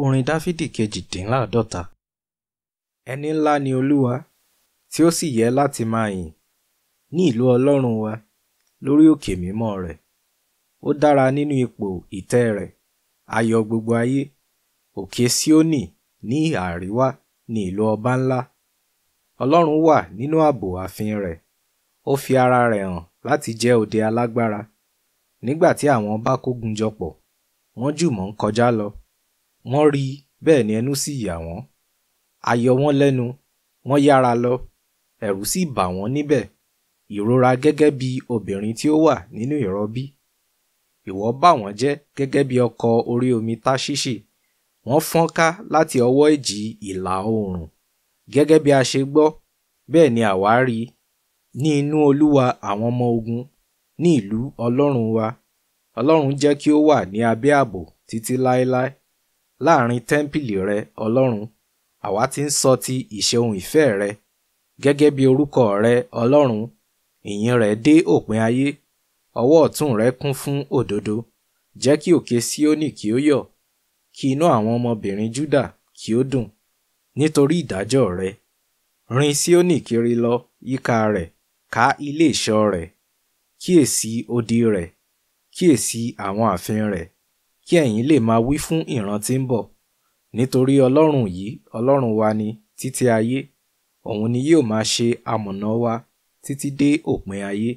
Orin Dáfídì Kejidinlaadọta. Ẹni ńlá ni Olúwa, tí ó sì yẹ láti máa yìn, ní ìlú Ọlọ́run wa, lórí òkè mímọ́ rẹ̀. Ó dára nínú ipò ìtẹ́ rẹ̀, ayọ̀ gbogbo ayé. Òkè Síónì ní ìhà àríwá ni ìlú ọba ńlá. Ọlọ́run wà nínú ààbò ààfin rẹ̀. Ó fi ara rẹ̀ hàn láti jẹ́ òde alágbára. Nígbà tí àwọn bá kógun jọpọ̀, wọ́n jùmọ̀ ń kọjá lọ. Wọ́n rí i, bẹ́ẹ̀ ni ẹnu sì yà wọ́n. A yọ wọ́n lẹ́nu, wọ́n yára lọ, ẹ̀rù sì bà wọ́n níbẹ̀, ìrora gẹ́gẹ́ bí obìnrin tí ó wà nínú ìrọbí. Ìwọ bà wọ́n jẹ́ gẹ́gẹ́ bí ọkọ̀ orí omi Táṣíṣì. Wọ́n fọ́n ká láti ọwọ́ ìjì ìlà oòrùn. Gẹ́gẹ́ bí a ṣe gbọ́, bẹ́ẹ̀ ni àwa rí i, ní inú Olúwa àwọn ọmọ ogun, ní ìlú Ọlọ́run wa. Ọlọ́run jẹ́ kí ó wà ní abẹ́ ààbò títí láéláé. Láàrin tẹ́ḿpìlì rẹ, Ọlọ́run, àwa ti ń sọ ti ìṣeun ìfẹ́ rẹ. Gẹ́gẹ́ bí orúkọ rẹ, Ọlọ́run, ìyìn rẹ̀ dé òpin ayé. Ọwọ́ ọ̀tún rẹ kún fún òdodo. Jẹ́ kí òkè Síónì kí ó yọ̀, kí inú àwọn ọmọbìnrin Júdà kí ó dùn, nítorí ìdájọ́ rẹ. Rin Síónì kiri lọ yíká rẹ̀, ká ilé ìṣọ́ rẹ̀. Kíyèsí odi rẹ̀, kíyèsí àwọn ààfin rẹ̀, kí ẹ̀yin lè máa wí fún ìran tí ń bọ̀. Nítorí Ọlọ́run yìí, Ọlọ́run wa ni títí ayé. Òun ni yóò máa ṣe amọ̀nà wa títí dé òpin ayé.